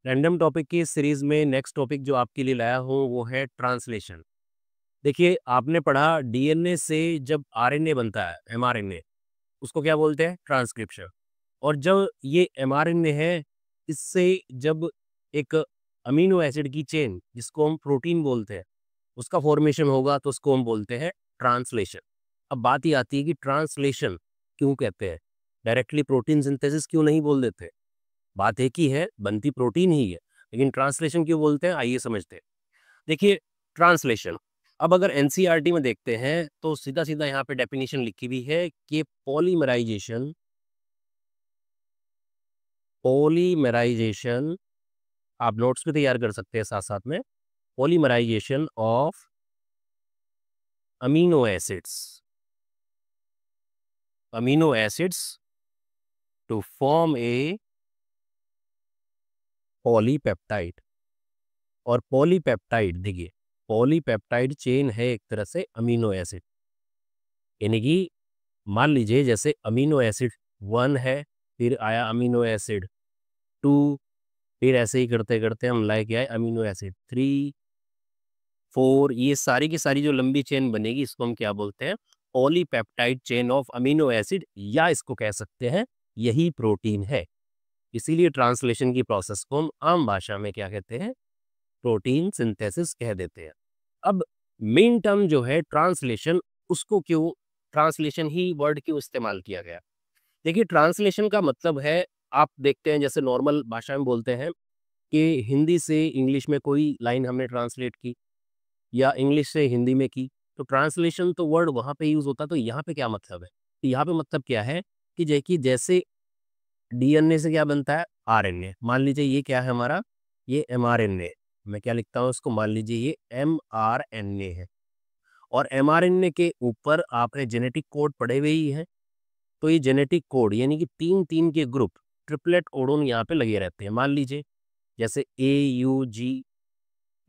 Random topic की इस series में नेक्स्ट टॉपिक जो आपके लिए लाया हूँ वो है ट्रांसलेशन। देखिए, आपने पढ़ा डीएनए से जब आरएनए बनता है, एमआरएनए, उसको क्या बोलते हैं? ट्रांसक्रिप्शन। और जब ये एमआरएनए है, इससे जब एक अमीनो एसिड की चेन, जिसको हम प्रोटीन बोलते हैं, उसका फॉर्मेशन होगा तो उसको हम बोलते हैं ट्रांसलेशन। अब बात ये आती है कि ट्रांसलेशन क्यों कहते हैं? डायरेक्टली प्रोटीन सिंथेसिस क्यों नहीं बोल देते? बात एक ही है, बनती प्रोटीन ही है, लेकिन ट्रांसलेशन क्यों बोलते हैं? आइए समझते हैं। देखिए, ट्रांसलेशन, अब अगर एनसीईआरटी में देखते हैं तो सीधा सीधा यहाँ पे डेफिनेशन लिखी हुई है कि पॉलीमराइजेशन पॉलीमराइजेशन आप नोट्स भी तैयार कर सकते हैं साथ साथ में। Polymerization of amino acids amino acids to form a polypeptide. और पॉलीपेप्टाइड, देखिए, पॉलीपेप्टाइड चेन है एक तरह से अमीनो एसिड, यानी कि मान लीजिए जैसे अमीनो एसिड 1 है, फिर आया अमीनो एसिड 2, फिर ऐसे ही करते करते हम लाए क्या है अमीनो एसिड 3, 4, ये सारी की सारी जो लंबी चेन बनेगी इसको हम क्या बोलते हैं? Polypeptide chain of amino acid, या इसको कह सकते हैं यही प्रोटीन है। इसीलिए ट्रांसलेशन की प्रोसेस को हम आम भाषा में क्या कहते हैं? प्रोटीन सिंथेसिस कह देते हैं। अब मेन टर्म जो है ट्रांसलेशन, उसको क्यों ट्रांसलेशन ही वर्ड क्यों इस्तेमाल किया गया? देखिए, ट्रांसलेशन का मतलब है, आप देखते हैं जैसे नॉर्मल भाषा में बोलते हैं कि हिंदी से इंग्लिश में कोई लाइन हमने ट्रांसलेट की या इंग्लिश से हिंदी में की, तो ट्रांसलेशन तो वर्ड वहाँ पे यूज़ होता है। तो यहाँ पे क्या मतलब है? तो यहाँ पे मतलब क्या है कि जैसे डीएनए से क्या बनता है? आरएनए। मान लीजिए ये क्या है हमारा? ये एमआरएनए। मैं क्या लिखता हूँ इसको? मान लीजिए ये एमआरएनए है, और एमआरएनए के ऊपर आपने जेनेटिक कोड पढ़े हुए ही हैं। तो ये जेनेटिक कोड यानी कि 3-3 के ग्रुप, ट्रिपलेट कोडोन यहाँ पे लगे रहते हैं। मान लीजिए जैसे A U G,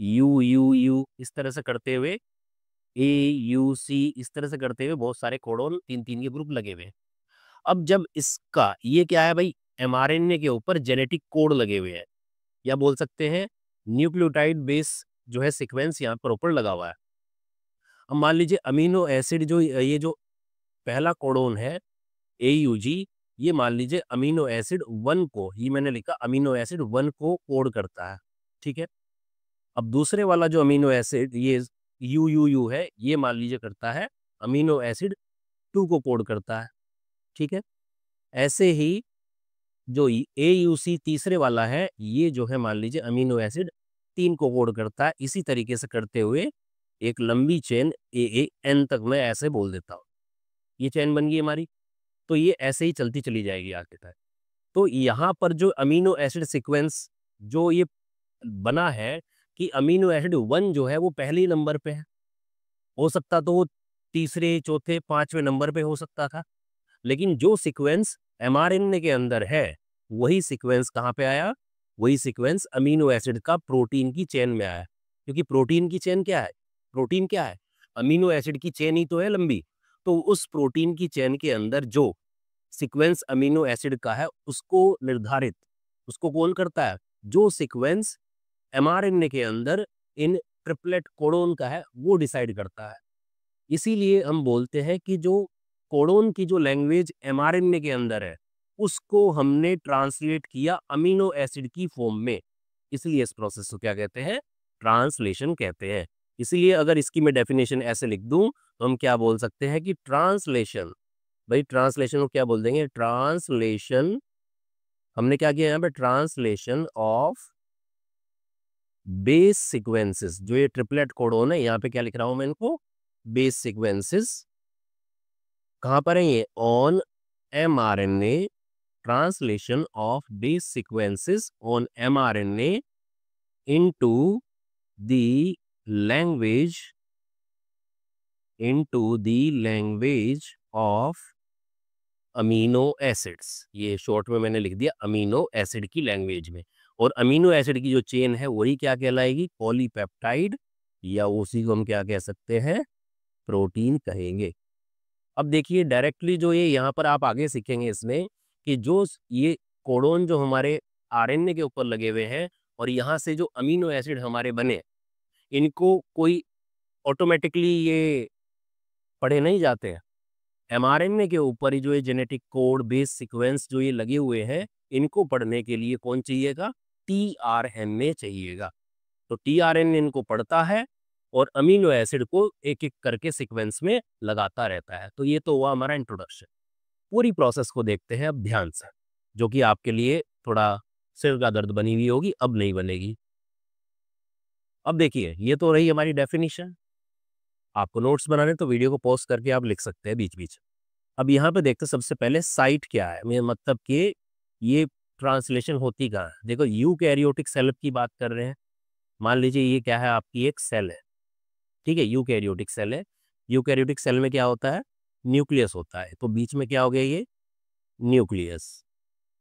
U U U, इस तरह से करते हुए ए यू सी, इस तरह से करते हुए बहुत सारे कोडोन 3-3 के ग्रुप लगे हुए हैं। अब जब इसका ये क्या है भाई? एमआरएनए के ऊपर जेनेटिक कोड लगे हुए हैं, या बोल सकते हैं न्यूक्लियोटाइड बेस जो है सीक्वेंस यहाँ पर ऊपर लगा हुआ है। अब मान लीजिए अमीनो एसिड जो ये जो पहला कोडोन है AUG, ये मान लीजिए अमीनो एसिड 1 को, ये मैंने लिखा अमीनो एसिड 1 को कोड करता है, ठीक है। अब दूसरे वाला जो अमीनो एसिड ये UUU है, ये मान लीजिए करता है अमीनो एसिड 2 को कोड करता है, ठीक है। ऐसे ही जो AUC तीसरे वाला है, ये जो है मान लीजिए अमीनो एसिड 3 को कोड करता है। इसी तरीके से करते हुए एक लंबी चेन AAN तक मैं ऐसे बोल देता हूँ। ये चेन बन गई हमारी, तो ये ऐसे ही चलती चली जाएगी आगे तक। तो यहाँ पर जो अमीनो एसिड सीक्वेंस जो ये बना है कि अमीनो एसिड 1 जो है वो पहले नंबर पे है, हो सकता तो वो तीसरे, चौथे, 5वें नंबर पे हो सकता था, लेकिन जो सीक्वेंस एमआरएनए के अंदर है, वही सीक्वेंस कहाँ पे आया? वही सीक्वेंस अमीनो एसिड का प्रोटीन की चेन में आया। क्योंकि प्रोटीन की चेन क्या है? प्रोटीन क्या है? अमीनो एसिड की चेन ही तो है लंबी। तो उस प्रोटीन की चेन के अंदर जो सीक्वेंस अमीनो एसिड का है, उसको निर्धारित, उसको कौन करता है? जो सीक्वेंस एमआरएनए के अंदर इन ट्रिपलेट कोडोन का है, वो डिसाइड करता है। इसीलिए हम बोलते हैं कि जो कोडोन की जो लैंग्वेज एमआरएनए के अंदर है, उसको हमने ट्रांसलेट किया अमीनो एसिड की फॉर्म में। इसलिए इस प्रोसेस को क्या कहते हैं? ट्रांसलेशन कहते हैं। इसीलिए अगर इसकी मैं डेफिनेशन ऐसे लिख दूं तो हम क्या बोल सकते हैं कि ट्रांसलेशन, भाई ट्रांसलेशन को क्या बोल देंगे? ट्रांसलेशन, हमने क्या किया यहाँ पे? Translation of base sequences. जो ये ट्रिपलेट कोडोन है, यहाँ पे क्या लिख रहा हूं मैं इनको? Base sequences. कहाँ पर है ये? On mRNA, translation of base sequences on mRNA into the language of amino acids. ये शॉर्ट में मैंने लिख दिया अमीनो एसिड की लैंग्वेज में। और अमीनो एसिड की जो चेन है वही क्या कहलाएगी? पॉलीपेप्टाइड, या उसी को हम क्या कह सकते हैं? प्रोटीन कहेंगे। अब देखिए डायरेक्टली जो ये यहाँ पर आप आगे सीखेंगे इसमें कि जो ये कोडोन जो हमारे आरएनए के ऊपर लगे हुए हैं, और यहाँ से जो अमीनो एसिड हमारे बने, इनको कोई ऑटोमेटिकली ये पढ़े नहीं जाते हैं। एमआरएनए के ऊपर ही जो ये जेनेटिक कोड, बेस सीक्वेंस जो ये लगे हुए हैं, इनको पढ़ने के लिए कौन चाहिएगा? टीआरएनए चाहिएगा। तो टीआरएनए इनको पढ़ता है और अमीनो एसिड को एक-एक करके सीक्वेंस में लगाता रहता है। तो ये तो हुआ हमारा इंट्रोडक्शन। पूरी प्रोसेस को देखते हैं अब ध्यान से, जो कि आपके लिए थोड़ा सिर का दर्द बनी हुई होगी, अब नहीं बनेगी। अब देखिए, ये तो रही हमारी डेफिनिशन। आपको नोट्स बनाने तो वीडियो को पॉज़ करके आप लिख सकते हैं बीच-बीच। अब यहाँ पे देखते हैं सबसे पहले साइट क्या है, मेरा मतलब कि ये ट्रांसलेशन होती कहाँ है। देखो, यूकैरियोटिक सेल की बात कर रहे हैं। मान लीजिए ये क्या है, आपकी एक सेल है, ठीक है, यूकैरियोटिक सेल है। यूकैरियोटिक सेल में क्या होता है? न्यूक्लियस होता है। तो बीच में क्या हो गया ये? न्यूक्लियस।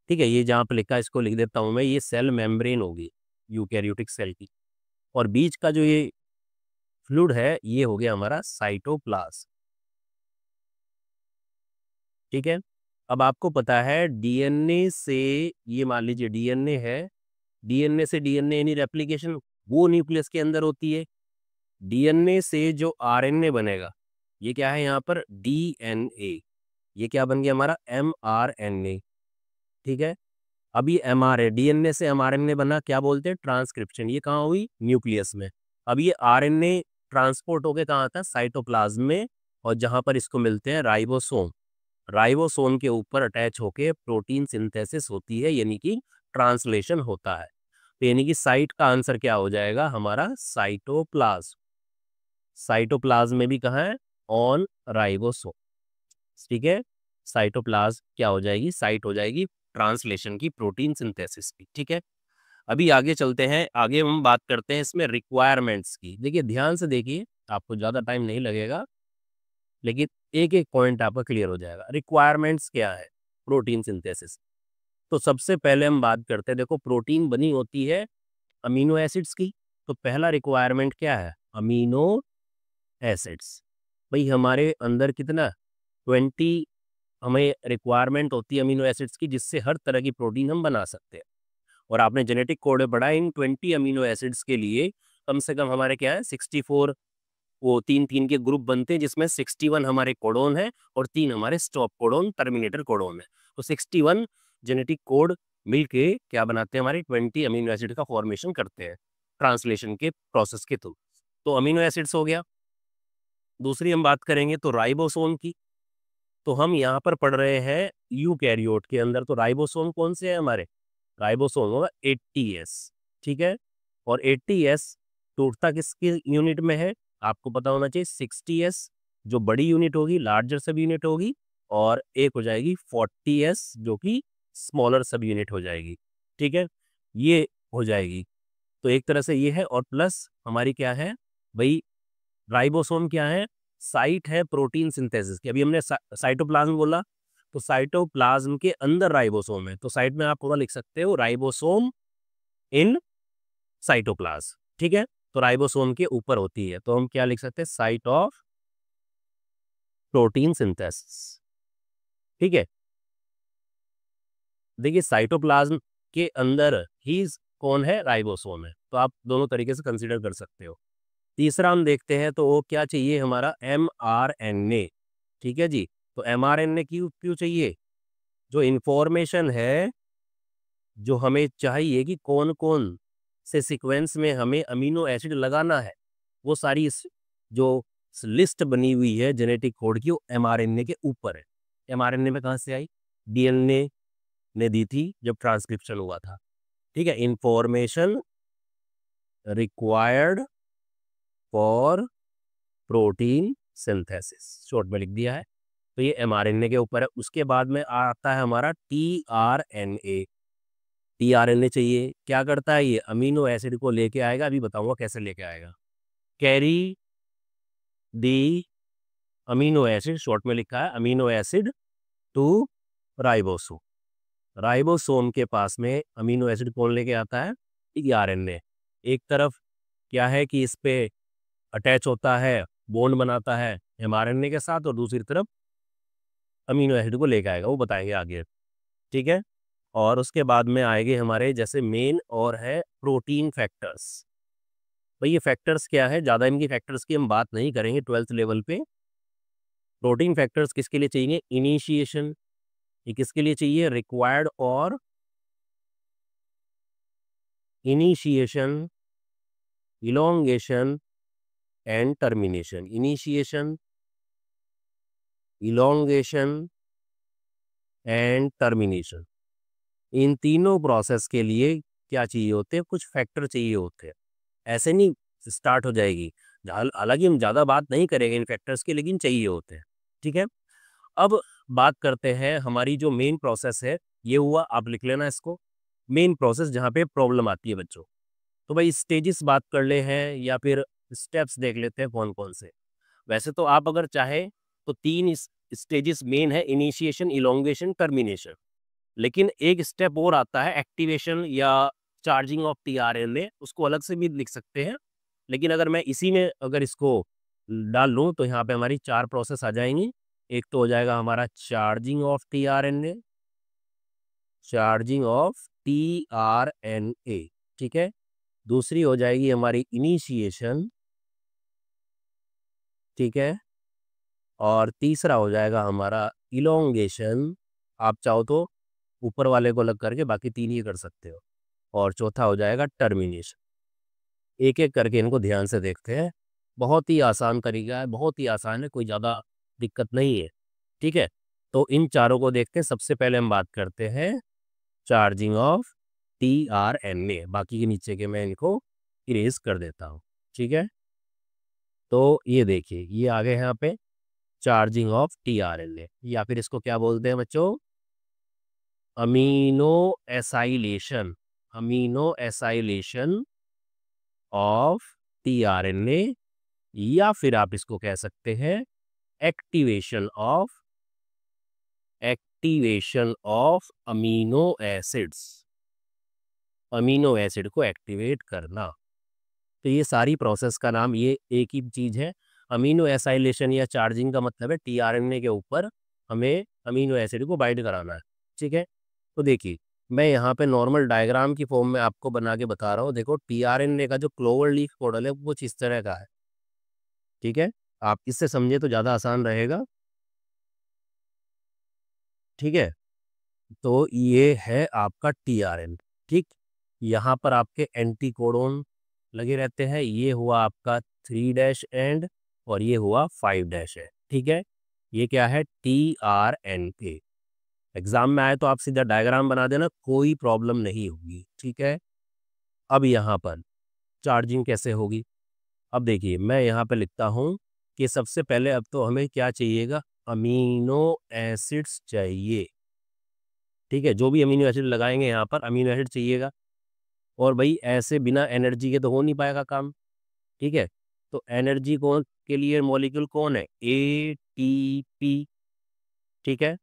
ठीक है, ये जहाँ पे लिखा है इसको लिख देता हूँ मैं, ये सेल मेम्ब्रेन होगी यूकैरियोटिक सेल की। और बीच का जो ये फ्लूइड है, ये हो गया हमारा साइटोप्लाज्म। ठीक है। अब आपको पता है डीएनए से, ये मान लीजिए डीएनए है, डीएनए से डीएनए यानी रेप्लिकेशन वो न्यूक्लियस के अंदर होती है। डीएनए से जो आरएनए बनेगा, ये क्या है यहाँ पर? डीएनए। ये क्या बन गया हमारा? एमआरएनए। ठीक है। अब ये एमआरए, डीएनए से एमआरएनए बना, क्या बोलते हैं? ट्रांसक्रिप्शन। ये कहाँ हुई? न्यूक्लियस में। अब ये आरएनए ट्रांसपोर्ट होके कहाँ आता है? साइटोप्लाज्म में। और जहाँ पर इसको मिलते हैं राइबोसोम, राइबोसोम के ऊपर अटैच होके प्रोटीन सिंथेसिस होती है, यानी कि ट्रांसलेशन होता है। तो यानी कि साइट का आंसर क्या हो जाएगा हमारा? साइटोप्लाज्म। साइटोप्लाज्म में भी कहाँ है? On ribosome. ठीक है। साइटोप्लाज्म क्या हो जाएगी? साइट हो जाएगी ट्रांसलेशन की, प्रोटीन सिंथेसिस की। ठीक है। अभी आगे चलते हैं, आगे हम बात करते हैं इसमें रिक्वायरमेंट्स की। देखिए, ध्यान से देखिए, आपको ज़्यादा टाइम नहीं लगेगा, लेकिन एक-एक पॉइंट आपका क्लियर हो जाएगा। रिक्वायरमेंट्स क्या है प्रोटीन सिंथेसिस? तो सबसे पहले हम बात करते हैं, देखो प्रोटीन बनी होती है अमीनो एसिड्स की। तो पहला रिक्वायरमेंट क्या है? Amino acids. भाई हमारे अंदर कितना? 20 हमें रिक्वायरमेंट होती है अमीनो एसिड्स की, जिससे हर तरह की प्रोटीन हम बना सकते हैं। और आपने जेनेटिक कोड में पढ़ा, इन 20 अमीनो एसिड्स के लिए कम से कम हमारे क्या है? 64 वो 3-3 के ग्रुप बनते हैं, जिसमें 61 हमारे कोडोन है और 3 हमारे स्टॉप कोडोन, टर्मिनेटर कोडोन है। तो 61 जेनेटिक कोड मिलके क्या बनाते हैं? हमारे 20 अमीनो एसिड का फॉर्मेशन करते हैं ट्रांसलेशन के प्रोसेस के थ्रू। तो अमीनो एसिड्स हो गया। दूसरी हम बात करेंगे तो राइबोसोम की। तो हम यहाँ पर पढ़ रहे हैं यूकैरियोट के अंदर, तो राइबोसोम कौन से है हमारे? राइबोसोम होगा 80S। ठीक है। और 80S टूटता किसकी यूनिट में है? आपको पता होना चाहिए 60S जो बड़ी यूनिट होगी, लार्जर सब यूनिट होगी, और एक हो जाएगी 40S जो कि स्मॉलर सब यूनिट हो जाएगी। ठीक है। ये हो जाएगी। तो एक तरह से ये है, और प्लस हमारी क्या है भाई? राइबोसोम क्या है? साइट है प्रोटीन सिंथेसिस की। अभी हमने साइटोप्लाज्म बोला, तो साइटोप्लाज्म के अंदर राइबोसोम है, तो साइट में आप पूरा लिख सकते हो राइबोसोम इन साइटोप्लाज्म। ठीक है। तो राइबोसोम के ऊपर होती है, तो हम क्या लिख सकते हैं? Site of protein synthesis. ठीक है। देखिए, साइटोप्लाज्म के अंदर ही कौन है? राइबोसोम है। तो आप दोनों तरीके से कंसीडर कर सकते हो। तीसरा हम देखते हैं, तो वो क्या चाहिए हमारा? एमआरएनए। ठीक है जी। तो एमआरएनए क्यों क्यों चाहिए? जो इंफॉर्मेशन है, जो हमें चाहिए कि कौन-कौन से सीक्वेंस में हमें अमीनो एसिड लगाना है, वो सारी इस जो लिस्ट बनी हुई है जेनेटिक कोड की, वो एमआरएनए के ऊपर है। एमआरएनए में कहाँ से आई? डीएनए ने दी थी जब ट्रांसक्रिप्शन हुआ था। ठीक है। Information required for protein synthesis, short में लिख दिया है। तो ये एमआरएनए के ऊपर है। उसके बाद में आता है हमारा टीआरएनए। टीआरएनए चाहिए, क्या करता है ये? अमीनो एसिड को लेके आएगा, अभी बताऊंगा कैसे लेके आएगा। Carry the amino acid, short में लिखा है amino acid to ribosome. Ribosome के पास में अमीनो एसिड कौन लेके आता है? टीआरएनए। एक तरफ क्या है कि इस पे अटैच होता है, बॉन्ड बनाता है एमआरएनए के साथ, और दूसरी तरफ अमीनो एसिड को लेके आएगा, वो बताएंगे आगे। ठीक है। और उसके बाद में आएंगे हमारे जैसे मेन और है प्रोटीन फैक्टर्स। भाई ये फैक्टर्स क्या है, ज़्यादा इनकी फैक्टर्स की हम बात नहीं करेंगे 12th लेवल पे। प्रोटीन फैक्टर्स किसके लिए चाहिए, इनिशिएशन, ये किसके लिए चाहिए, रिक्वायर्ड और initiation, elongation and termination. Initiation, elongation and termination, इन तीनों प्रोसेस के लिए क्या चाहिए होते हैं, कुछ फैक्टर चाहिए होते हैं। ऐसे नहीं स्टार्ट हो जाएगी। हालांकि हम ज़्यादा बात नहीं करेंगे इन फैक्टर्स की, लेकिन चाहिए होते हैं। ठीक है, अब बात करते हैं हमारी जो मेन प्रोसेस है। ये हुआ, आप लिख लेना इसको, मेन प्रोसेस जहाँ पे प्रॉब्लम आती है बच्चों। तो भाई स्टेजेस बात कर ले हैं या फिर स्टेप्स देख लेते हैं कौन कौन से। वैसे तो आप अगर चाहे तो तीन स्टेजेस मेन है, इनिशिएशन, इलोंगेशन, टर्मिनेशन। लेकिन एक स्टेप और आता है एक्टिवेशन या चार्जिंग ऑफ टीआरएनए, उसको अलग से भी लिख सकते हैं। लेकिन अगर मैं इसी में अगर इसको डाल लूँ तो यहाँ पे हमारी चार प्रोसेस आ जाएंगी। एक तो हो जाएगा हमारा charging of tRNA, charging of tRNA, ठीक है। दूसरी हो जाएगी हमारी इनिशिएशन, ठीक है। और तीसरा हो जाएगा हमारा इलोंगेशन, आप चाहो तो ऊपर वाले को अलग करके बाकी तीन ही कर सकते हो। और चौथा हो जाएगा टर्मिनेशन। एक एक करके इनको ध्यान से देखते हैं। बहुत ही आसान तरीका है, बहुत ही आसान है, कोई ज़्यादा दिक्कत नहीं है। ठीक है, तो इन चारों को देखते हैं। सबसे पहले हम बात करते हैं चार्जिंग ऑफ टीआरएनए। बाकी के नीचे के मैं इनको इरेज कर देता हूँ। ठीक है, तो ये देखिए ये आ गए यहाँ पे चार्जिंग ऑफ टीआरएनए, या फिर इसको क्या बोलते हैं बच्चों, amino acylation, amino acylation of tRNA, या फिर आप इसको कह सकते हैं activation of, activation of amino acids, amino acid को एक्टिवेट करना। तो ये सारी प्रोसेस का नाम ये एक ही चीज़ है, अमीनो एसाइलेशन या चार्जिंग का मतलब है टीआरएनए के ऊपर हमें अमीनो एसिड को बाइंड कराना है। ठीक है, तो देखिए मैं यहाँ पे नॉर्मल डायग्राम की फॉर्म में आपको बना के बता रहा हूँ। देखो टीआरएनए का जो क्लोवर लीफ मॉडल है वो कुछ इस तरह का है। ठीक है, आप इससे समझे तो ज़्यादा आसान रहेगा। ठीक है, तो ये है आपका टीआरएन। ठीक, यहाँ पर आपके एंटी कोडोन लगे रहते हैं। ये हुआ आपका 3' एंड, और ये हुआ 5' है। ठीक है, ये क्या है, टीआरएनए। एग्जाम में आए तो आप सीधा डायग्राम बना देना, कोई प्रॉब्लम नहीं होगी। ठीक है, अब यहाँ पर चार्जिंग कैसे होगी। अब देखिए मैं यहाँ पे लिखता हूँ कि सबसे पहले अब तो हमें क्या चाहिएगा, अमीनो एसिड्स चाहिए। ठीक है, जो भी अमीनो एसिड लगाएंगे यहाँ पर अमीनो एसिड चाहिएगा। और भाई ऐसे बिना एनर्जी के तो हो नहीं पाएगा काम। ठीक है, तो एनर्जी कौन के लिए मॉलिक्यूल कौन है, एटीपी। ठीक है,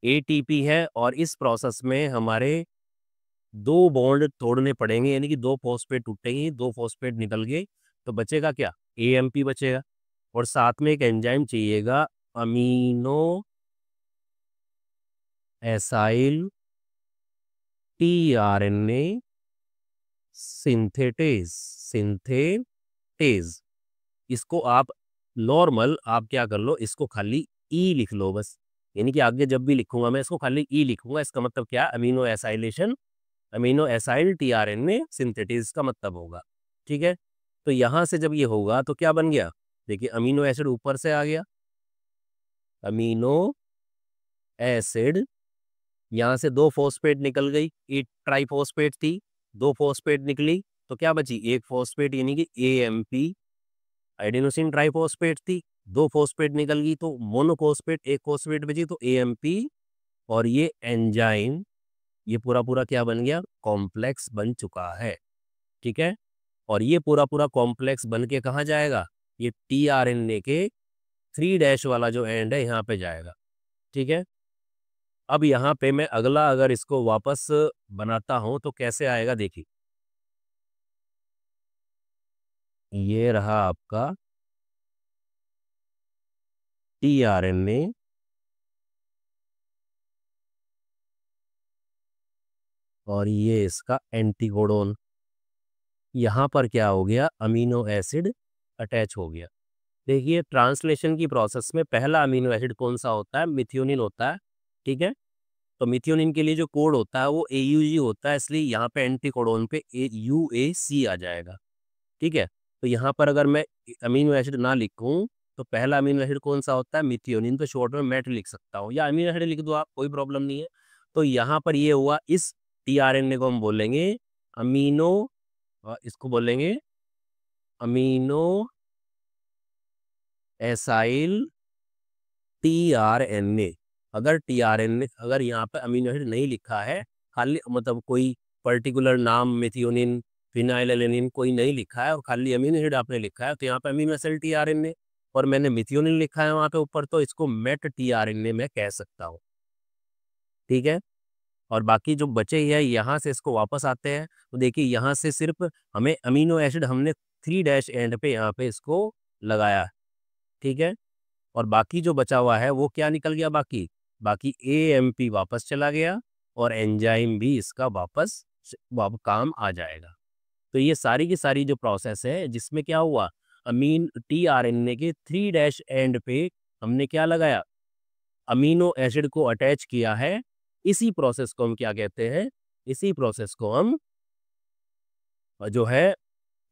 एटीपी है, और इस प्रोसेस में हमारे दो बॉन्ड तोड़ने पड़ेंगे, यानी कि दो फॉस्फेट टूटेंगे, दो फॉस्फेट निकल गए तो बचेगा क्या, एएमपी बचेगा। और साथ में एक एंजाइम चाहिएगा, amino acyl tRNA synthetase, synthetase. इसको आप नॉर्मल आप क्या कर लो, इसको खाली ई लिख लो बस। यानी कि आगे जब भी लिखूंगा मैं इसको खाली ई लिखूंगा। इसका मतलब क्या, amino acylation, amino acyl tRNA synthetase का मतलब होगा। ठीक है, तो यहां से जब ये होगा तो क्या बन गया, देखिए अमीनो एसिड ऊपर से आ गया, अमीनो एसिड, यहाँ से दो फॉस्फेट निकल गई, एक ट्राइफॉस्फेट थी, दो फॉस्फेट निकली तो क्या बची, एक फॉस्फेट, यानी कि एएमपी, एडेनोसिन ट्राइफॉस्फेट थी, दो फॉस्फेट निकल गई तो मोनोफॉस्फेट, एक फॉस्फेट बची तो एएमपी। और ये एंजाइम, ये पूरा पूरा क्या बन गया, कॉम्प्लेक्स बन चुका है। ठीक है, और ये पूरा पूरा कॉम्प्लेक्स बन के कहाँ जाएगा, ये टीआरएनए के 3' वाला जो एंड है यहाँ पे जाएगा। ठीक है, अब यहाँ पे मैं अगला अगर इसको वापस बनाता हूं तो कैसे आएगा, देखिए ये रहा आपका टीआरएनए, और ये इसका एंटीकोडोन। यहाँ पर क्या हो गया, अमीनो एसिड अटैच हो गया। देखिए ट्रांसलेशन की प्रोसेस में पहला अमीनो एसिड कौन सा होता है, मिथियोनिन होता है। ठीक है, तो मिथियोनिन के लिए जो कोड होता है वो AUG होता है, इसलिए यहाँ पे एंटीकोडोन पे UAC आ जाएगा। ठीक है, तो यहाँ पर अगर मैं अमीनो एसिड ना लिखूं तो पहला अमीनो एसिड कौन सा होता है, मिथियोनिन, तो शॉर्ट में मैट लिख सकता हूँ, या अमीनो एसिड लिख दो आप, कोई प्रॉब्लम नहीं है। तो यहाँ पर ये हुआ, इस टीआरएनए को हम बोलेंगे अमीनो, इसको बोलेंगे अमीनो एसाइल टीआरएनए। अगर टीआरएनए, अगर यहाँ पे अमीनो एसिड नहीं लिखा है, खाली मतलब कोई पर्टिकुलर नाम मेथियोनिन, फिनाइलएलेनिन कोई नहीं लिखा है और खाली अमीनो एसिड आपने लिखा है, तो यहाँ पे अमीनो एसिड टीआरएनए और मैंने मिथियोनिन लिखा है वहाँ पे ऊपर, तो इसको मेट टीआरएनए मैं कह सकता हूँ। ठीक है, और बाकी जो बचे ही है यहाँ से इसको वापस आते हैं, तो देखिए यहाँ से सिर्फ हमें अमीनो एसिड हमने 3 डैश एंड पे यहाँ पे इसको लगाया। ठीक है, और बाकी जो बचा हुआ है वो क्या निकल गया, बाकी बाकी AMP वापस चला गया और एंजाइम भी इसका वापस काम आ जाएगा। तो ये सारी की सारी जो प्रोसेस है जिसमें क्या हुआ, अमीन टीआरएनए के 3 डैश एंड पे हमने क्या लगाया, अमीनो एसिड को अटैच किया है। इसी प्रोसेस को हम क्या कहते हैं, इसी प्रोसेस को हम जो है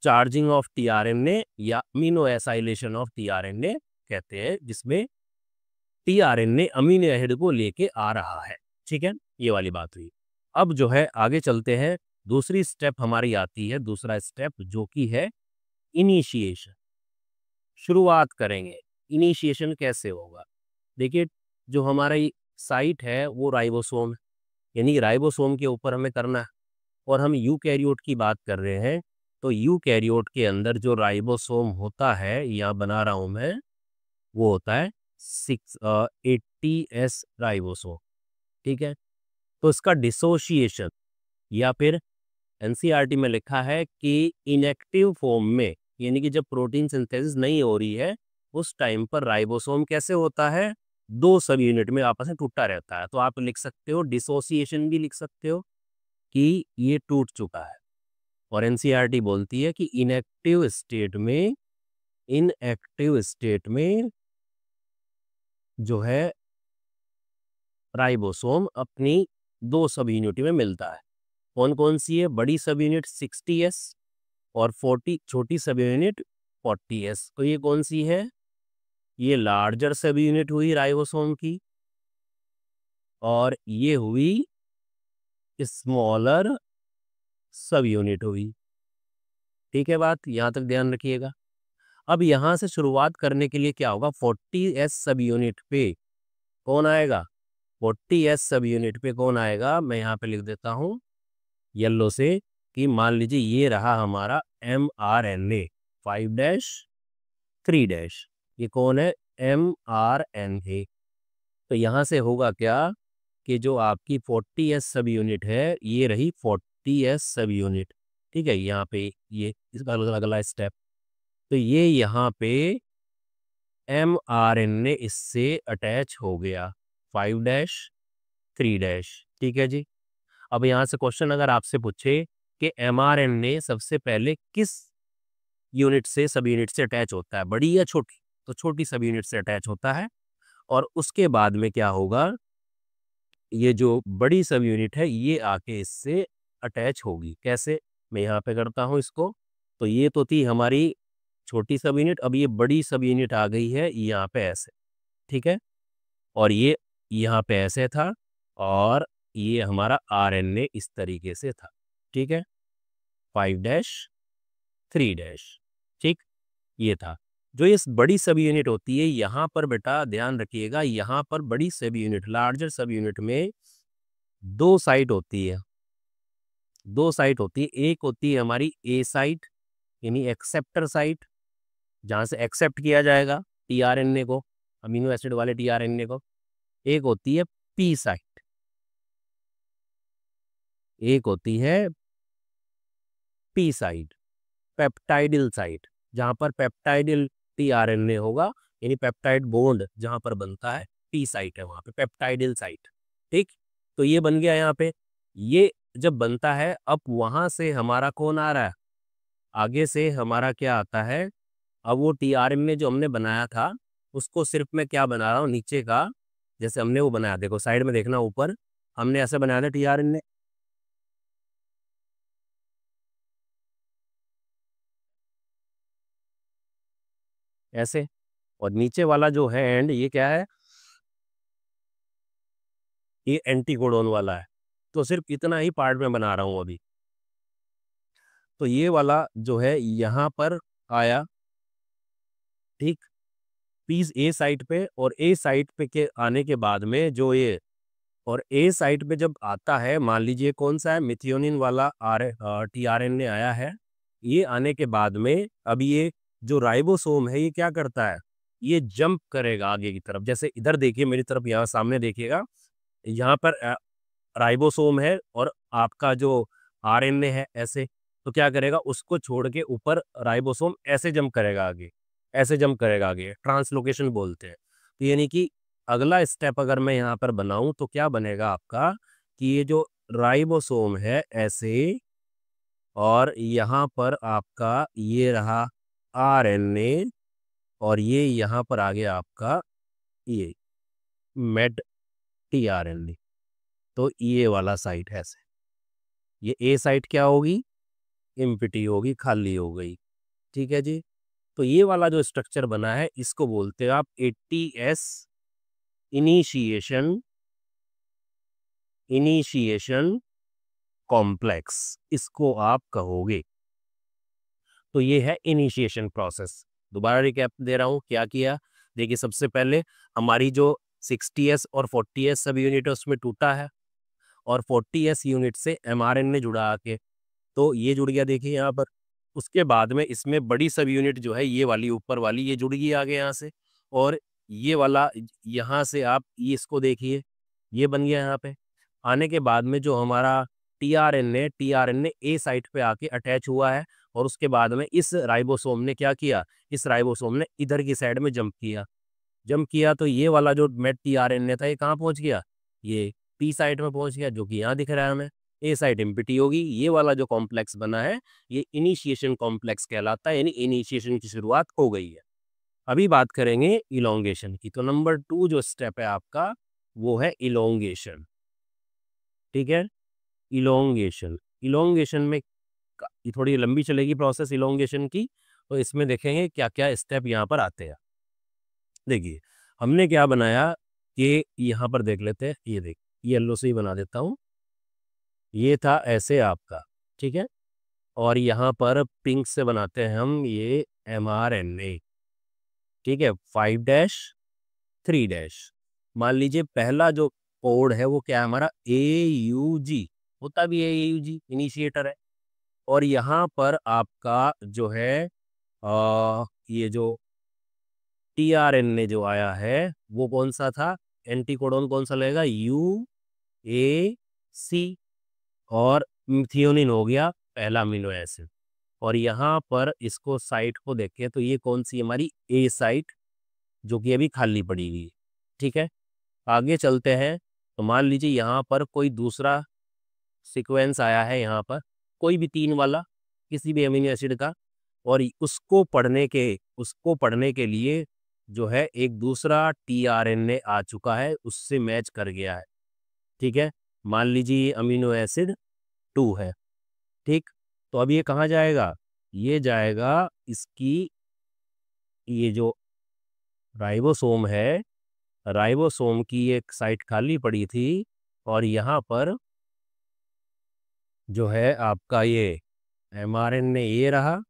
चार्जिंग ऑफ टीआरएनए या अमीनो एसाइलेशन ऑफ टीआरएनए कहते हैं, जिसमें टीआरएनए अमीनो एसिड को लेके आ रहा है। ठीक है, ये वाली बात हुई। अब जो है आगे चलते हैं, दूसरी स्टेप हमारी आती है, दूसरा स्टेप जो कि है इनिशिएशन। शुरुआत करेंगे, इनिशिएशन कैसे होगा। देखिए जो हमारा साइट है वो राइबोसोम है, यानी राइबोसोम के ऊपर हमें करना है, और हम यूकैरियोट की बात कर रहे हैं, तो यूकैरियोट के अंदर जो राइबोसोम होता है, यहाँ बना रहा हूं मैं, वो होता है 680S राइबोसोम। ठीक है, तो इसका डिसोशिएशन, या फिर एनसीईआरटी में लिखा है कि इनएक्टिव फॉर्म में, यानी कि जब प्रोटीन सिंथेसिस नहीं हो रही है उस टाइम पर राइबोसोम कैसे होता है, 2 सब यूनिट में आपस में टूटा रहता है। तो आप लिख सकते हो डिसोसिएशन भी लिख सकते हो कि ये टूट चुका है। और एनसीईआरटी बोलती है कि इनएक्टिव स्टेट में जो है राइबोसोम अपनी 2 सब यूनिट में मिलता है। कौन कौन सी है, बड़ी सब यूनिट 60S और 40, छोटी सब यूनिट 40S। तो ये कौन सी है, ये लार्जर सब यूनिट हुई राइबोसोम की, और ये हुई स्मॉलर सब यूनिट हुई। ठीक है, बात यहाँ तक ध्यान रखिएगा। अब यहाँ से शुरुआत करने के लिए क्या होगा, 40S सब यूनिट पे कौन आएगा, 40S सब यूनिट पे कौन आएगा, मैं यहाँ पे लिख देता हूँ येलो से, कि मान लीजिए ये रहा हमारा mRNA 5-3-, ये कौन है, mRNA। तो यहाँ से होगा क्या कि जो आपकी 40S सब यूनिट है ये रही 40S सब यूनिट। ठीक है, यहाँ पे ये इसका अगला स्टेप, तो ये यहाँ पे mRNA इससे अटैच हो गया 5-3-। ठीक है जी, अब यहाँ से क्वेश्चन अगर आपसे पूछे कि mRNA सबसे पहले किस यूनिट से, सब यूनिट से अटैच होता है, बड़ी या छोटी, तो छोटी सब यूनिट से अटैच होता है। और उसके बाद में क्या होगा, ये जो बड़ी सब यूनिट है ये आके इससे अटैच होगी। कैसे, मैं यहाँ पे करता हूँ इसको, तो ये तो थी हमारी छोटी सब यूनिट, अब ये बड़ी सब यूनिट आ गई है यहाँ पे ऐसे। ठीक है, और ये यहाँ पे ऐसे था, और ये हमारा RNA इस तरीके से था। ठीक है, 5-3-। ठीक, ये था। जो ये बड़ी सब यूनिट होती है, यहाँ पर बेटा ध्यान रखिएगा, यहाँ पर बड़ी सब यूनिट, लार्जर सब यूनिट में 2 साइट होती है, 2 साइट होती है। एक होती है हमारी A साइट, यानी एक्सेप्टर साइट, जहाँ से एक्सेप्ट किया जाएगा टीआरएनए को, अमीनो एसिड वाले टीआरएनए को। एक होती है P साइट, एक होती है P साइट, पेप्टाइडिल साइट, जहाँ पर पेप्टाइडिल टीआरएनए होगा, यानी पेप्टाइड बॉन्ड जहाँ पर बनता है, P साइट है वहाँ पे, पेप्टाइडिल साइट। ठीक, तो ये बन गया यहाँ पे। ये जब बनता है, अब वहां से हमारा कौन आ रहा है, आगे से हमारा क्या आता है, अब वो टीआरएनए जो हमने बनाया था उसको सिर्फ मैं क्या बना रहा हूँ, नीचे का जैसे हमने वो बनाया, देखो साइड में देखना, ऊपर हमने ऐसे बनाया था टीआरएनए, ऐसे, और नीचे वाला जो है एंड, ये क्या है, ये एंटीकोडोन वाला है। तो सिर्फ इतना ही पार्ट में बना रहा हूँ अभी। तो ये वाला जो है यहाँ पर आया, ठीक, पीस ए साइट पे, और ए साइट पे के आने के बाद में जो ये, और ए साइट पे जब आता है, मान लीजिए कौन सा है, मिथियोनिन वाला टीआरएनए आया है, ये आने के बाद में अब ये जो राइबोसोम है ये क्या करता है, ये जंप करेगा आगे की तरफ, जैसे इधर देखिए मेरी तरफ, यहाँ सामने देखिएगा, यहाँ पर राइबोसोम है और आपका जो आरएनए है ऐसे, तो क्या करेगा, उसको छोड़ के ऊपर राइबोसोम ऐसे जंप करेगा आगे, ऐसे जंप करेगा आगे, ट्रांसलोकेशन बोलते हैं। तो यानी कि अगला स्टेप अगर मैं यहाँ पर बनाऊं तो क्या बनेगा आपका, कि ये जो राइबोसोम है ऐसे, और यहाँ पर आपका ये रहा आरएनए, और ये यहाँ पर आ गया आपका ये मेड टीआरएनए। तो ये वाला साइट है ऐसे, ये ए साइट क्या होगी, एम्प्टी होगी, खाली हो गई। ठीक है जी। तो ये वाला जो स्ट्रक्चर बना है इसको बोलते हैं आप एटीएस इनिशिएशन, इनिशिएशन कॉम्प्लेक्स, इसको आप कहोगे। तो ये है इनिशिएशन प्रोसेस। दोबारा रिकैप दे रहा हूँ क्या किया। देखिए सबसे पहले हमारी जो 60s और 40s सब यूनिट है उसमें टूटा है, और 40s यूनिट से एमआरएनए जुड़ा आके, तो ये जुड़ गया देखिए यहाँ पर। उसके बाद में इसमें बड़ी सब यूनिट जो है ये वाली ऊपर वाली ये जुड़ गई आगे यहाँ से, और ये वाला यहाँ से आप ये इसको देखिए, ये बन गया यहाँ पे। आने के बाद में जो हमारा टीआरएनए, टीआरएनए ए साइट पे आके अटैच हुआ है, और उसके बाद में इस राइबोसोम ने क्या किया, इस राइबोसोम ने इधर की साइड में जंप किया, जंप किया तो ये वाला जो मेट टीआरएनए था ये कहाँ पहुंच गया, ये पी साइट में पहुंच गया, जो कि यहाँ दिख रहा है हमें। ए साइट एम्प्टी होगी, ये वाला जो कॉम्प्लेक्स बना है ये इनिशिएशन कॉम्प्लेक्स कहलाता है, यानी इनिशिएशन की शुरुआत हो गई है। अभी बात करेंगे इलोंगेशन की। तो नंबर 2 जो स्टेप है आपका वो है इलोंगेशन। ठीक है, इलोंगेशन, इलोंगेशन में ये थोड़ी लंबी चलेगी प्रोसेस इलोंगेशन की, तो इसमें देखेंगे क्या क्या स्टेप यहाँ पर आते हैं। देखिए हमने क्या बनाया कि यहाँ पर देख लेते हैं, ये देख, ये येलो से ही बना देता हूँ, ये था ऐसे आपका, ठीक है, और यहाँ पर पिंक से बनाते हैं हम ये mRNA, ठीक है, 5-3। मान लीजिए पहला जो कोड है वो क्या है हमारा, AUG, होता भी है AUG, इनिशिएटर है। और यहाँ पर आपका जो है ये जो टीआरएनए जो आया है वो कौन सा था, एंटीकोडोन कौन सा लगेगा, UAC, और मिथियोनिन हो गया पहला अमीनो एसिड। और यहाँ पर इसको साइट को देखें तो ये कौन सी हमारी ए साइट, जो कि अभी खाली पड़ी हुई है। ठीक है, आगे चलते हैं। तो मान लीजिए यहाँ पर कोई दूसरा सीक्वेंस आया है, यहाँ पर कोई भी 3 वाला किसी भी अमीनो एसिड का, और उसको पढ़ने के लिए जो है एक दूसरा टीआरएनए आ चुका है, उससे मैच कर गया है। ठीक है, मान लीजिए ये अमीनो एसिड 2 है, ठीक। तो अब ये कहाँ जाएगा, ये जाएगा इसकी, ये जो राइबोसोम है, राइबोसोम की एक साइट खाली पड़ी थी, और यहाँ पर जो है आपका ये एमआरएनए ये रहा,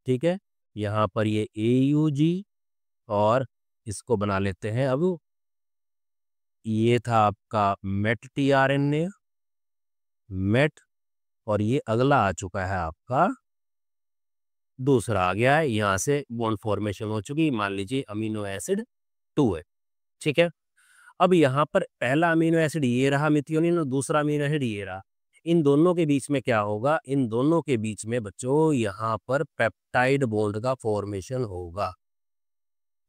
ठीक है, यहाँ पर ये AUG, और इसको बना लेते हैं अब, ये था आपका मेट टीआरएनए, मेट, और ये अगला आ चुका है आपका दूसरा आ गया है, यहाँ से बॉन्ड फॉर्मेशन हो चुकी, मान लीजिए अमीनो एसिड 2 है। ठीक है, अब यहाँ पर पहला अमीनो एसिड ये रहा मिथियोनिन, और दूसरा अमीनो एसिड ये रहा। इन दोनों के बीच में क्या होगा, इन दोनों के बीच में बच्चों यहाँ पर पेप्टाइड बॉन्ड का फॉर्मेशन होगा।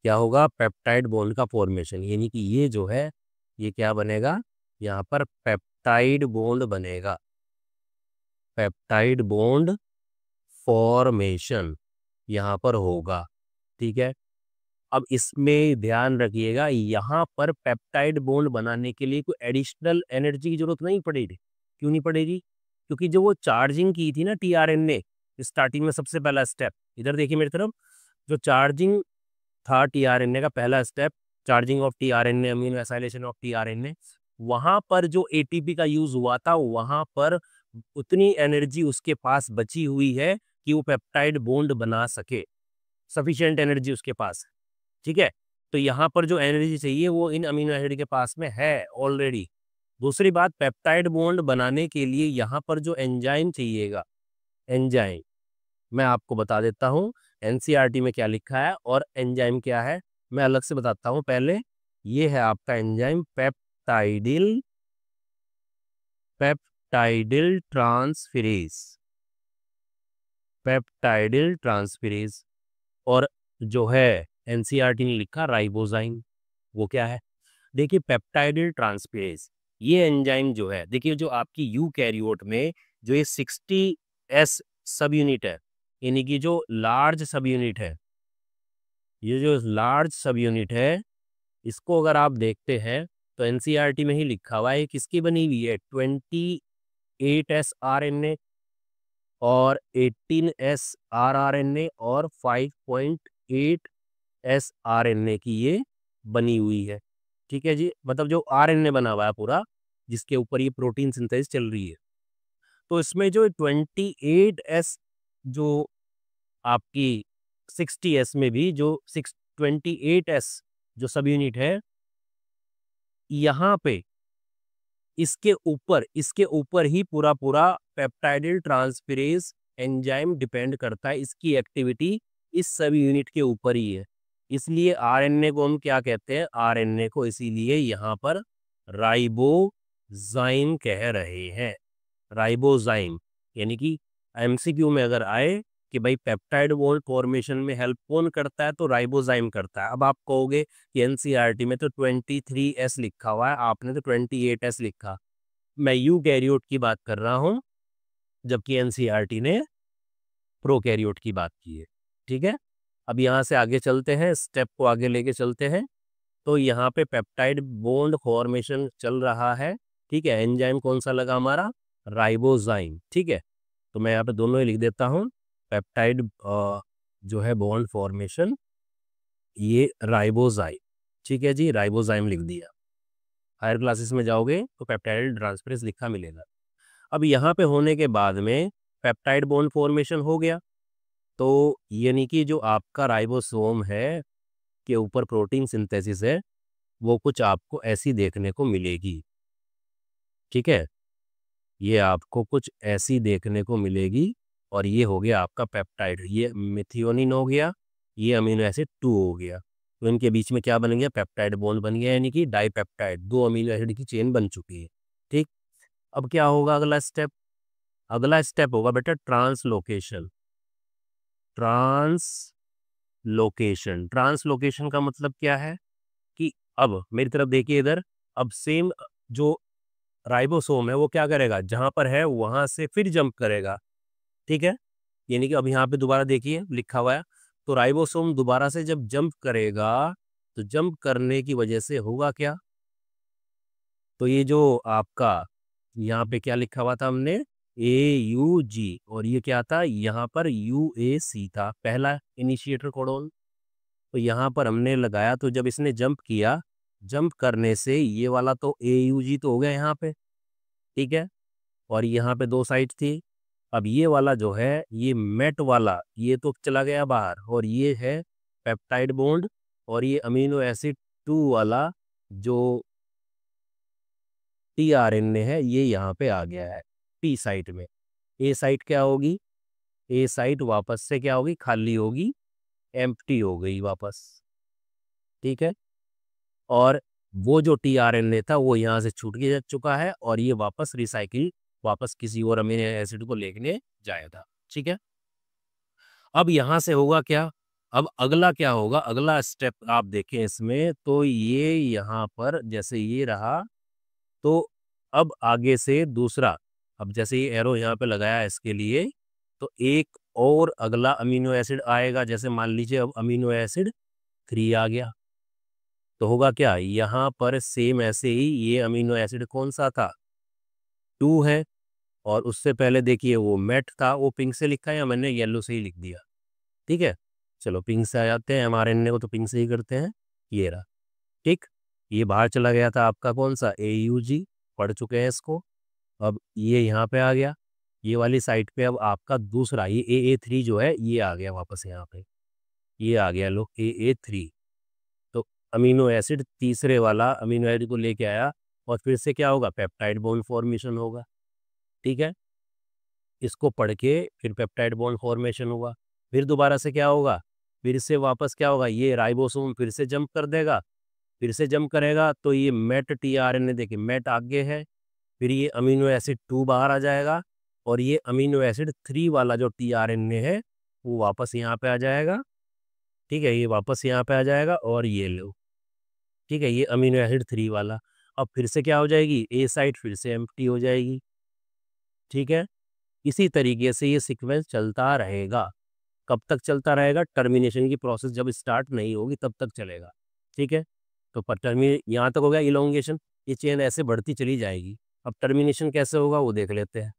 क्या होगा, पेप्टाइड बॉन्ड का फॉर्मेशन, यानी कि ये जो है ये क्या बनेगा, यहाँ पर पेप्टाइड बॉन्ड बनेगा। पेप्टाइड बॉन्ड फॉर्मेशन यहाँ पर होगा। ठीक है, अब इसमें ध्यान रखिएगा, यहाँ पर पेप्टाइड बॉन्ड बनाने के लिए कोई एडिशनल एनर्जी की जरूरत नहीं पड़ेगी। क्यों नहीं पड़ेगी? क्योंकि जो वो चार्जिंग की थी ना टीआरएनए स्टार्टिंग में, सबसे पहला स्टेप इधर देखिए मेरी तरफ, जो चार्जिंग था टीआरएनए का पहला step, charging of tRNA, amino acylation of tRNA, वहां पर जो एटीपी का यूज हुआ था, वहां पर उतनी एनर्जी उसके पास बची हुई है कि वो पेप्टाइड बॉन्ड बना सके, सफिशिएंट एनर्जी उसके पास। ठीक है, तो यहाँ पर जो एनर्जी चाहिए वो इन अमीनो एसिड के पास में है ऑलरेडी। दूसरी बात, पेप्टाइड बॉन्ड बनाने के लिए यहाँ पर जो एंजाइम चाहिएगा, एंजाइम मैं आपको बता देता हूँ एनसीईआरटी में क्या लिखा है और एंजाइम क्या है मैं अलग से बताता हूँ। पहले ये है आपका enzyme peptidyl transferase, peptidyl transferase. और जो है एनसीईआरटी ने लिखा राइबोजाइम, वो क्या है? देखिए पेप्टाइडिल ट्रांसफेरेज ये एंजाइम जो है, देखिए जो आपकी यूकैरियोट में जो ये 60S सब यूनिट है, यानी कि जो लार्ज सब यूनिट है, ये जो लार्ज सब यूनिट है, इसको अगर आप देखते हैं तो एनसीईआरटी में ही लिखा हुआ है किसकी बनी हुई है, 28S आरएनए और 18S आरआरएनए और 5.8S आरएनए की ये बनी हुई है। ठीक है जी, मतलब जो आरएनए बना हुआ है पूरा, जिसके ऊपर ये प्रोटीन सिंथेसिस चल रही है, तो इसमें जो 28S जो आपकी 60S में भी जो 28S जो सब यूनिट है, यहाँ पे इसके ऊपर ही पूरा पूरा पेप्टाइडिल ट्रांसफेरेज एंजाइम डिपेंड करता है, इसकी एक्टिविटी इस सभी यूनिट के ऊपर ही है। इसलिए आरएनए को हम क्या कहते हैं, आरएनए को इसीलिए यहाँ पर राइबोजाइम कह रहे हैं, राइबोजाइम। यानी कि एमसीक्यू में अगर आए कि भाई पेप्टाइड बॉन्ड फॉर्मेशन में हेल्प कौन करता है, तो राइबोजाइम करता है। अब आप कहोगे कि एनसीईआरटी में तो 23S लिखा हुआ है, आपने तो 28S लिखा। मैं यूकैरियोट की बात कर रहा हूं, जबकि एनसीईआरटी ने प्रोकैरियोट की बात की है। ठीक है, अब यहाँ से आगे चलते हैं, स्टेप को आगे लेके चलते हैं। तो यहाँ पे पेप्टाइड बॉन्ड फॉर्मेशन चल रहा है। ठीक है, एंजाइम कौन सा लगा हमारा, राइबोजाइम। ठीक है, तो मैं यहाँ पे दोनों ही लिख देता हूँ, पेप्टाइड जो है बॉन्ड फॉर्मेशन ये राइबोजाइम। ठीक है जी, राइबोजाइम लिख दिया। हायर क्लासेस में जाओगे तो पेप्टाइड ट्रांसफेरेज लिखा मिलेगा। अब यहाँ पे होने के बाद में पेप्टाइड बॉन्ड फॉर्मेशन हो गया, तो यानी कि जो आपका राइबोसोम है के ऊपर प्रोटीन सिंथेसिस है, वो कुछ आपको ऐसी देखने को मिलेगी। ठीक है, ये आपको कुछ ऐसी देखने को मिलेगी, और ये हो गया आपका पेप्टाइड, ये मिथियोनिन हो गया, ये अमीनो एसिड 2 हो गया, तो इनके बीच में क्या बन गया, पेप्टाइड बॉन्ड बन गया, यानी कि डाइपेप्टाइड, 2 अमीनो एसिड की चेन बन चुकी है। ठीक, अब क्या होगा अगला स्टेप, अगला स्टेप होगा बेटा ट्रांसलोकेशन। ट्रांसलोकेशन का मतलब क्या है कि अब मेरी तरफ देखिए इधर, अब सेम जो राइबोसोम है वो क्या करेगा, जहां पर है वहां से फिर जंप करेगा। ठीक है, यानी कि अब यहाँ पे दोबारा देखिए लिखा हुआ है, तो राइबोसोम दोबारा से जब जंप करेगा, तो जंप करने की वजह से होगा क्या, तो ये जो आपका यहाँ पे क्या लिखा हुआ था हमने, AUG, और ये क्या था यहाँ पर UAC था, पहला इनिशिएटर कोडोन। तो यहाँ पर हमने लगाया, तो जब इसने जंप किया, जंप करने से ये वाला तो AUG तो हो गया यहाँ पे। ठीक है, और यहाँ पे 2 साइड थी, अब ये वाला जो है, ये मेट वाला, ये तो चला गया बाहर, और ये है पेप्टाइड बॉन्ड, और ये अमीनो एसिड 2 वाला जो टीआरएनए है, ये यहाँ पे आ गया है P साइट में। ए साइट क्या होगी, ए साइट वापस से क्या होगी, खाली होगी, एम्प्टी हो गई वापस। ठीक है, और वो जो टीआरएनए था वो यहाँ से छूट के जा चुका है, और ये वापस रिसाइकिल, वापस किसी और अमीनो एसिड को लेके जाएगा। ठीक है, अब यहाँ से होगा क्या, अब अगला क्या होगा, अगला स्टेप आप देखें इसमें, तो ये यहाँ पर जैसे ये रहा, तो अब आगे से दूसरा, अब जैसे ये एरो यहाँ पे लगाया इसके लिए, तो एक और अगला अमीनो एसिड आएगा। जैसे मान लीजिए अब अमीनो एसिड 3 आ गया, तो होगा क्या, यहाँ पर सेम ऐसे ही ये अमीनो एसिड कौन सा था, 2 है। और उससे पहले देखिए वो मेट था, वो पिंक से लिखा है या मैंने येलो से ही लिख दिया। ठीक है, चलो पिंक से आ जाते हैं, mRNA को तो पिंक से ही करते हैं। ये रहा, ठीक। ये बाहर चला गया था आपका कौन सा, AUG, पढ़ चुके हैं इसको। अब ये यहाँ पे आ गया, ये वाली साइड पे अब आपका दूसरा ये AA3 जो है ये आ गया वापस यहाँ पे, ये आ गया लो AA3। तो अमीनो एसिड तीसरे वाला अमीनो एसिड को लेके आया, और फिर से क्या होगा, पेप्टाइड बॉन्ड फॉर्मेशन होगा। ठीक है, इसको पढ़ के फिर पेप्टाइड बॉन्ड फॉर्मेशन हुआ, फिर दोबारा से क्या होगा, फिर से वापस क्या होगा, ये राइबोसोम फिर से जंप कर देगा, फिर से जंप करेगा तो ये मेट टीआरएनए, देखिए मेट आगे है, फिर ये अमीनो एसिड 2 बाहर आ जाएगा, और ये अमीनो एसिड 3 वाला जो टीआरएनए है वो वापस यहाँ पे आ जाएगा। ठीक है, ये वापस यहाँ पे आ जाएगा, और ये लो, ठीक है, ये अमीनो एसिड 3 वाला। अब फिर से क्या हो जाएगी, ए साइड फिर से एम्प्टी हो जाएगी। ठीक है, इसी तरीके से ये सीक्वेंस चलता रहेगा। कब तक चलता रहेगा, टर्मिनेशन की प्रोसेस जब स्टार्ट नहीं होगी तब तक चलेगा। ठीक है, तो यहाँ तक हो गया इलोंगेशन, ये चेन ऐसे बढ़ती चली जाएगी। अब टर्मिनेशन कैसे होगा वो देख लेते हैं।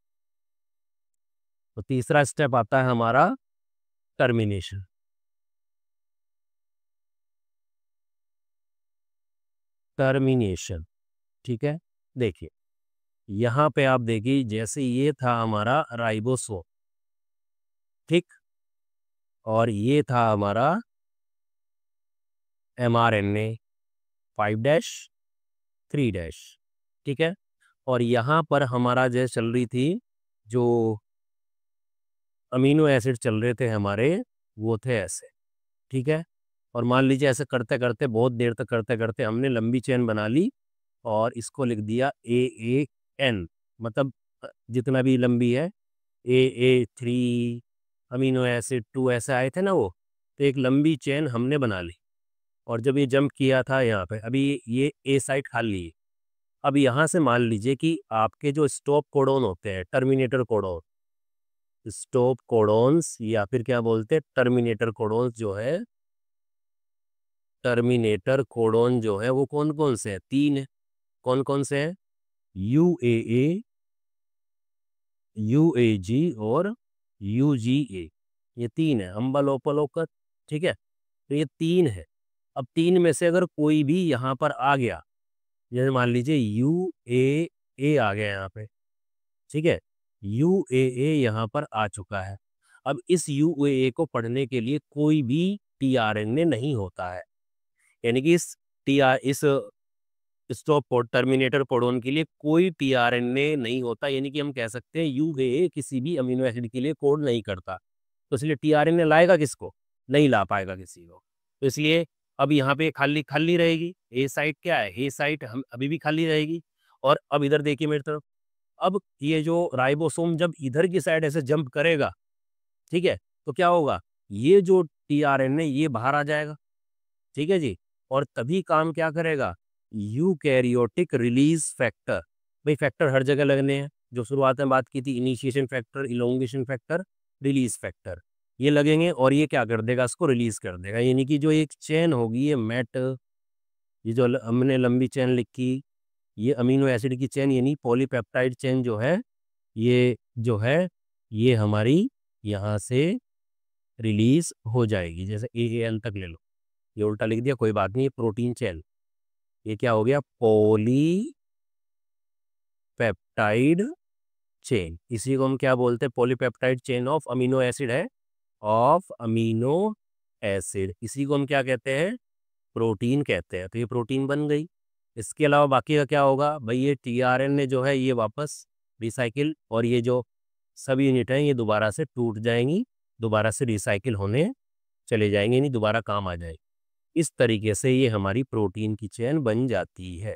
तो तीसरा स्टेप आता है हमारा टर्मिनेशन। टर्मिनेशन, ठीक है, देखिए यहाँ पे आप देखिए, जैसे ये था हमारा राइबोसोम, ठीक, और ये था हमारा mRNA 5-3', ठीक है। और यहाँ पर हमारा जैसे चल रही थी, जो अमीनो एसिड चल रहे थे हमारे, वो थे ऐसे। ठीक है, और मान लीजिए ऐसे करते करते बहुत देर तक करते करते हमने लंबी चेन बना ली, और इसको लिख दिया AAN, मतलब जितना भी लंबी है, AA3 अमीनो एसिड 2 ऐसे आए थे ना वो, तो एक लंबी चेन हमने बना ली। और जब ये जंप किया था यहाँ पे, अभी ये ए साइट खाली है। अब यहाँ से मान लीजिए कि आपके जो स्टॉप कोडोन होते हैं, टर्मिनेटर कोडोन, स्टॉप कोडोन्स या फिर क्या बोलते हैं टर्मिनेटर कोडोन्स जो है, टर्मिनेटर कोडोन जो है वो कौन कौन से हैं, 3 है। कौन कौन से हैं, UAA, UAG और UGA, ये 3 है, अम्बलोपलोकर। ठीक है, तो ये 3 है। अब 3 में से अगर कोई भी यहाँ पर आ गया, जैसे मान लीजिए UAA आ गया यहाँ पे, ठीक है, UAA यहाँ पर आ चुका है। अब इस UAA को पढ़ने के लिए कोई भी टीआरएनए नहीं होता है, यानी कि इस स्टॉप कोड टर्मिनेटर कोडोन के लिए कोई टीआरएनए नहीं होता, यानी कि हम कह सकते हैं यूएए किसी भी अमीनो एसिड के लिए कोड नहीं करता। तो इसलिए टीआरएनए लाएगा किसको, नहीं ला पाएगा किसी को। तो इसलिए अब यहाँ पे खाली खाली रहेगी, ए साइट क्या है, ए साइट हम अभी भी खाली रहेगी। और अब इधर देखिए मेरी तरफ, अब ये जो राइबोसोम जब इधर की साइड ऐसे जंप करेगा, ठीक है, तो क्या होगा, ये जो टीआरएनए ये बाहर आ जाएगा। ठीक है जी, और तभी काम क्या करेगा, यूकैरियोटिक रिलीज फैक्टर। भाई फैक्टर हर जगह लगने हैं, जो शुरुआत में बात की थी, initiation factor, elongation factor, release factor, ये लगेंगे और ये क्या कर देगा, इसको रिलीज कर देगा। यानी कि जो एक चेन होगी ये मेट, ये जो हमने लंबी चेन लिखी, ये अमीनो एसिड की चेन यानी पॉलीपेप्टाइड चेन जो है, ये जो है ये हमारी यहाँ से रिलीज हो जाएगी। जैसे AAN तक ले लो, ये उल्टा लिख दिया कोई बात नहीं, ये प्रोटीन चेन, ये क्या हो गया, पॉलीपेप्टाइड चेन। इसी को हम क्या बोलते हैं, polypeptide chain of amino acid है, ऑफ अमीनो एसिड, इसी को हम क्या कहते हैं, प्रोटीन कहते हैं। तो ये प्रोटीन बन गई। इसके अलावा बाकी का क्या होगा भाई, ये टीआरएनए जो है ये वापस रिसाइकिल, और ये जो सब यूनिट हैं ये दोबारा से टूट जाएंगी, दोबारा से रिसाइकिल होने चले जाएंगे, नहीं दोबारा काम आ जाएगी। इस तरीके से ये हमारी प्रोटीन की चेन बन जाती है।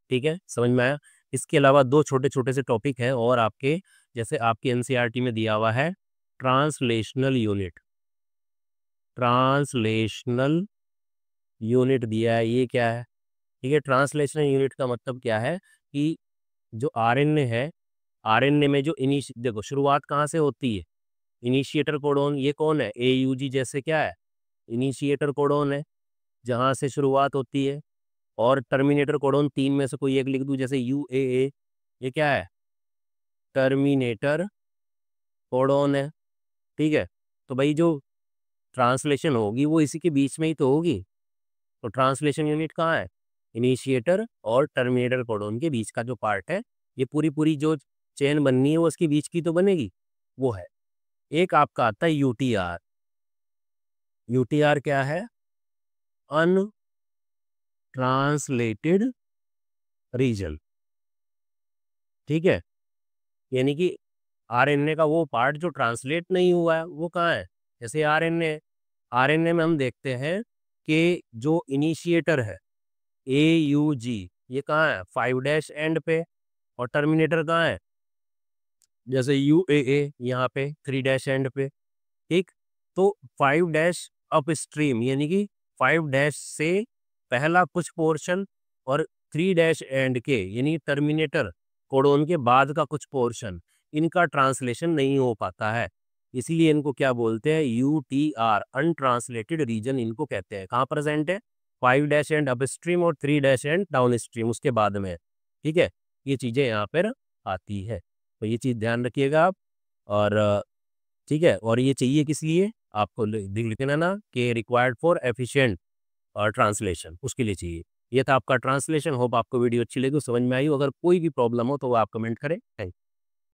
ठीक है, समझ में आया। इसके अलावा 2 छोटे छोटे से टॉपिक हैं और आपके, जैसे आपके एनसीईआरटी में दिया हुआ है ट्रांसलेशनल यूनिट, ट्रांसलेशनल यूनिट दिया है, ये क्या है। ठीक है, ट्रांसलेशनल यूनिट का मतलब क्या है कि जो आरएनए है आरएनए में जो देखो शुरुआत कहाँ से होती है, इनिशिएटर कोडोन, ये कौन है, एयूजी जैसे क्या है, इनिशिएटर कोडोन है, जहाँ से शुरुआत होती है। और टर्मिनेटर कोडोन 3 में से कोई एक लिख दूँ, जैसे यूएए, ये क्या है, टर्मिनेटर कोडोन है। ठीक है, तो भाई जो ट्रांसलेशन होगी वो इसी के बीच में ही तो होगी। तो ट्रांसलेशन यूनिट कहाँ है, इनिशिएटर और टर्मिनेटर कोडोन के बीच का जो पार्ट है, ये पूरी पूरी जो चेन बननी है वो इसके बीच की तो बनेगी, वो है। एक आपका आता है यूटीआर। यूटीआर क्या है, अनट्रांसलेटेड रीजन। ठीक है, यानी कि आरएनए का वो पार्ट जो ट्रांसलेट नहीं हुआ है वो कहाँ है, जैसे आरएनए, आरएनए में हम देखते हैं कि जो इनिशिएटर है AUG, ये कहाँ है, 5 डैश एंड पे, और टर्मिनेटर कहाँ है, जैसे UAA यहाँ पे 3 डैश एंड पे। ठीक, तो 5 डैश अप स्ट्रीम, यानी कि 5 डैश से पहला कुछ पोर्शन और 3 डैश एंड के यानी टर्मिनेटर कोडोन के बाद का कुछ पोर्शन, इनका ट्रांसलेशन नहीं हो पाता है, इसीलिए इनको क्या बोलते हैं, UTR, अनट्रांसलेटेड रीजन इनको कहते हैं। कहाँ प्रेजेंट है, 5 डैश एंड अप स्ट्रीम और 3 डैश एंड डाउन स्ट्रीम, उसके बाद में। ठीक है, ये चीज़ें यहाँ पर आती है, तो ये चीज़ ध्यान रखिएगा आप। और ठीक है, और ये चाहिए किस लिए, आपको लिखना ना कि रिक्वायर्ड फॉर एफिशिएंट और ट्रांसलेशन, उसके लिए चाहिए। ये था आपका ट्रांसलेशन। होप आपको वीडियो अच्छी लगी, समझ में आई हो। अगर कोई भी प्रॉब्लम हो तो वो आप कमेंट करें। Thank you.